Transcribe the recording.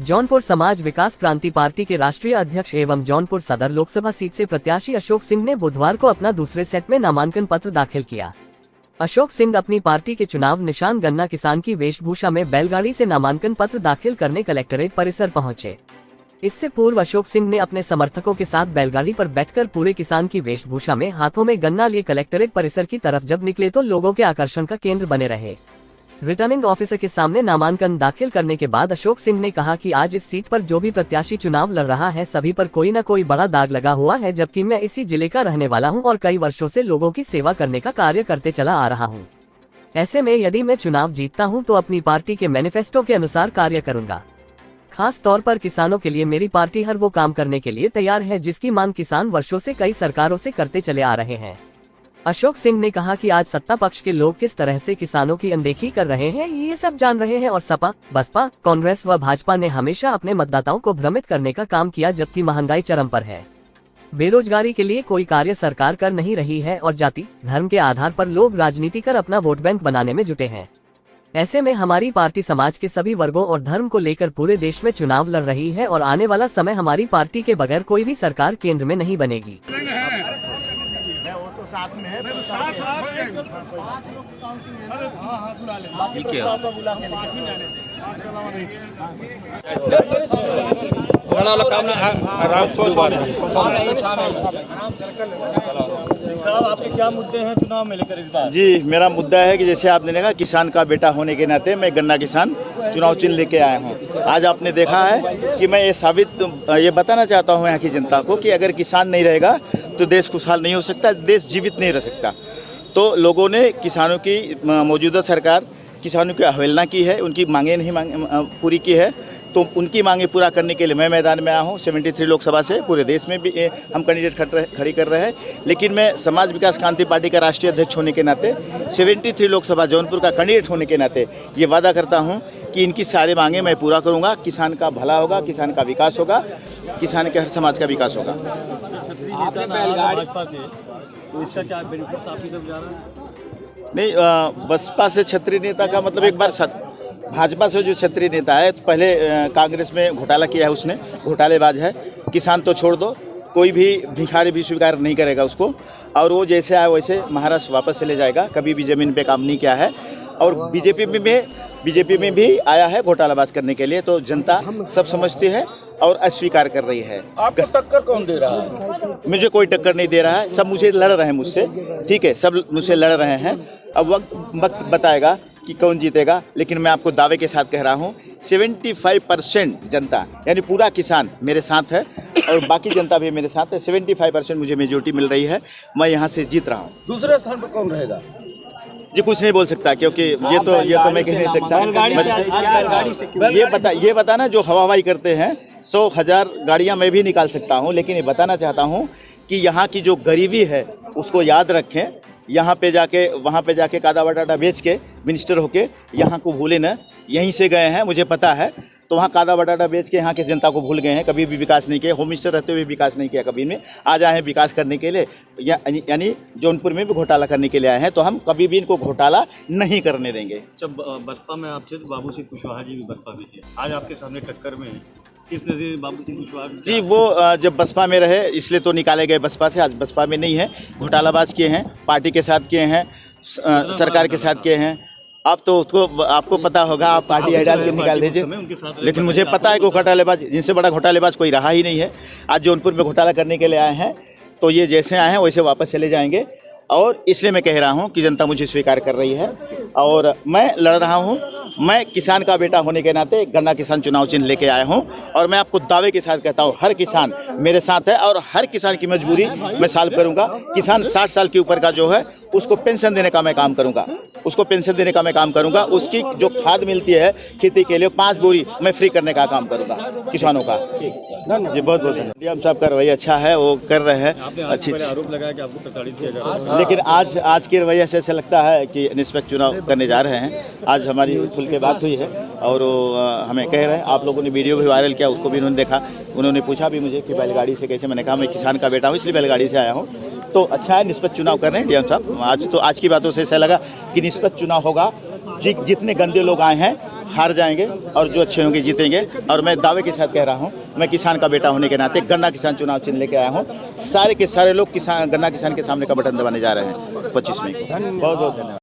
जौनपुर समाज विकास क्रांति पार्टी के राष्ट्रीय अध्यक्ष एवं जौनपुर सदर लोकसभा सीट से प्रत्याशी अशोक सिंह ने बुधवार को अपना दूसरे सेट में नामांकन पत्र दाखिल किया। अशोक सिंह अपनी पार्टी के चुनाव निशान गन्ना किसान की वेशभूषा में बैलगाड़ी से नामांकन पत्र दाखिल करने कलेक्टरेट परिसर पहुंचे। इससे पूर्व अशोक सिंह ने अपने समर्थकों के साथ बैलगाड़ी पर बैठकर पूरे किसान की वेशभूषा में हाथों में गन्ना लिए कलेक्टरेट परिसर की तरफ जब निकले तो लोगों के आकर्षण का केंद्र बने रहे। रिटर्निंग ऑफिसर के सामने नामांकन दाखिल करने के बाद अशोक सिंह ने कहा कि आज इस सीट पर जो भी प्रत्याशी चुनाव लड़ रहा है सभी पर कोई न कोई बड़ा दाग लगा हुआ है, जबकि मैं इसी जिले का रहने वाला हूं और कई वर्षों से लोगों की सेवा करने का कार्य करते चला आ रहा हूं। ऐसे में यदि मैं चुनाव जीतता हूं तो अपनी पार्टी के मैनिफेस्टो के अनुसार कार्य करूंगा। खास तौर पर किसानों के लिए मेरी पार्टी हर वो काम करने के लिए तैयार है जिसकी मांग किसान वर्षों से कई सरकारों से करते चले आ रहे हैं। अशोक सिंह ने कहा कि आज सत्ता पक्ष के लोग किस तरह से किसानों की अनदेखी कर रहे हैं ये सब जान रहे हैं और सपा, बसपा, कांग्रेस व भाजपा ने हमेशा अपने मतदाताओं को भ्रमित करने का काम किया, जबकि महंगाई चरम पर है। बेरोजगारी के लिए कोई कार्य सरकार कर नहीं रही है और जाति धर्म के आधार पर लोग राजनीति कर अपना वोट बैंक बनाने में जुटे हैं। ऐसे में हमारी पार्टी समाज के सभी वर्गों और धर्म को लेकर पूरे देश में चुनाव लड़ रही है और आने वाला समय हमारी पार्टी के बगैर कोई भी सरकार केंद्र में नहीं बनेगी। साहब, आपके क्या मुद्दे हैं चुनाव में लेकर इस बार? जी, मेरा मुद्दा है कि जैसे आपने देखा किसान का बेटा होने के नाते मैं गन्ना किसान चुनाव चिन्ह लेके आया हूँ। आज आपने देखा है कि मैं ये बताना चाहता हूँ यहाँ की जनता को कि अगर किसान नहीं रहेगा तो देश खुशहाल नहीं हो सकता, देश जीवित नहीं रह सकता। तो लोगों ने किसानों की मौजूदा सरकार किसानों की अवहेलना की है, उनकी मांगें नहीं पूरी की है, तो उनकी मांगें पूरा करने के लिए मैं मैदान में आया हूँ। 73 लोकसभा से पूरे देश में भी हम कैंडिडेट खड़ी कर रहे हैं, लेकिन मैं समाज विकास क्रांति पार्टी का राष्ट्रीय अध्यक्ष होने के नाते 73 लोकसभा जौनपुर का कैंडिडेट होने के नाते ये वादा करता हूँ कि इनकी सारी मांगें मैं पूरा करूँगा। किसान का भला होगा, किसान का विकास होगा, किसान के हर समाज का विकास होगा। तो इसका क्या बेनिफिट्स आपकी तरफ जा रहा है? नहीं, बसपा से छत्री नेता का मतलब एक बार भाजपा से जो छत्री नेता है तो पहले कांग्रेस में घोटाला किया है, उसने घोटालेबाज है। किसान तो छोड़ दो, कोई भी भिखारी भी स्वीकार नहीं करेगा उसको, और वो जैसे आया वैसे महाराष्ट्र वापस चले जाएगा, कभी भी ज़मीन पे काम नहीं किया है। और बीजेपी में भी आया है घोटालाबाज करने के लिए, तो जनता सब समझती है और अस्वीकार कर रही है। आपको टक्कर कौन दे रहा है? मुझे कोई टक्कर नहीं दे रहा है, सब मुझे लड़ रहे हैं मुझसे, ठीक है, सब मुझसे लड़ रहे हैं। अब वक्त बताएगा कि कौन जीतेगा, लेकिन मैं आपको दावे के साथ कह रहा हूँ 75% जनता यानी पूरा किसान मेरे साथ है और बाकी जनता भी मेरे साथ है। 75% मुझे मेजोरिटी मिल रही है, मैं यहाँ से जीत रहा हूँ। दूसरे स्थान पर कौन रहेगा? जी कुछ नहीं बोल सकता, क्योंकि ये तो मैं कह नहीं सकता। ये बताना जो हवाई करते हैं 100,000 गाड़ियाँ मैं भी निकाल सकता हूँ, लेकिन ये बताना चाहता हूँ कि यहाँ की जो गरीबी है उसको याद रखें। यहाँ पे जाके वहाँ पे जाके कादा बटाटा बेच के मिनिस्टर होके यहाँ को भूले न, यहीं से गए हैं मुझे पता है, तो वहाँ कादा बटाटा बेच के यहाँ के जनता को भूल गए हैं, कभी भी विकास नहीं किया। होम मिनिस्टर रहते हुए विकास नहीं किया कभी में, आज आए हैं विकास करने के लिए, यानी जौनपुर में भी घोटाला करने के लिए आए हैं, तो हम कभी भी इनको घोटाला नहीं करने देंगे। जब बसपा में आपसे बाबू सिंह कुशवाहा जी भी बसपा में थे, आज आपके सामने टक्कर में किस नज़र बाबू सिंह कुशवाहा जी? वो जब बसपा में रहे इसलिए तो निकाले गए बसपा से, आज बसपा में नहीं है। घोटालाबाज किए हैं, पार्टी के साथ किए हैं, सरकार के साथ किए हैं। आप तो उसको आपको पता होगा, आप पार्टी आई डाल के निकाल दीजिए, लेकिन मुझे पता है कि घोटालेबाज, जिनसे बड़ा घोटालेबाज कोई रहा ही नहीं है। आज जौनपुर में घोटाला करने के लिए आए हैं, तो ये जैसे आए हैं वैसे वापस चले जाएंगे, और इसलिए मैं कह रहा हूँ कि जनता मुझे स्वीकार कर रही है और मैं लड़ रहा हूँ। मैं किसान का बेटा होने के नाते गन्ना किसान चुनाव चिन्ह लेके आया हूँ, और मैं आपको दावे के साथ कहता हूँ हर किसान मेरे साथ है और हर किसान की मजबूरी मैं सॉल्व करूँगा। किसान 60 साल के ऊपर का जो है उसको पेंशन देने का मैं काम करूँगा, उसकी जो खाद मिलती है खेती के लिए 5 बोरी मैं फ्री करने का काम करूँगा किसानों का। जी बहुत बहुत धन्यवाद। हम साहब का रवैया अच्छा है, वो कर रहे हैं अच्छी। आरोप लगाया कि आपको प्रताड़ित किया जा रहा है, लेकिन आज के रवैया से ऐसा लगता है कि निष्पक्ष चुनाव करने जा रहे हैं। आज हमारी खुल के बात हुई है और हमें कह रहे हैं, आप लोगों ने वीडियो भी वायरल किया, उसको भी उन्होंने देखा। उन्होंने पूछा भी मुझे कि बैलगाड़ी से कैसे, मैंने कहा मैं किसान का बेटा हूँ इसलिए बैलगाड़ी से आया हूँ। तो अच्छा है, निष्पक्ष चुनाव कर रहे हैं डीएम साहब। आज की बातों से ऐसा लगा कि निष्पक्ष चुनाव होगा। जितने गंदे लोग आए हैं हार जाएंगे और जो अच्छे होंगे जीतेंगे। और मैं दावे के साथ कह रहा हूँ, मैं किसान का बेटा होने के नाते गन्ना किसान चुनाव चिन्ह लेके आया हूँ। सारे के सारे लोग किसान गन्ना किसान के सामने का बटन दबाने जा रहे हैं 25 में। बहुत बहुत धन्यवाद।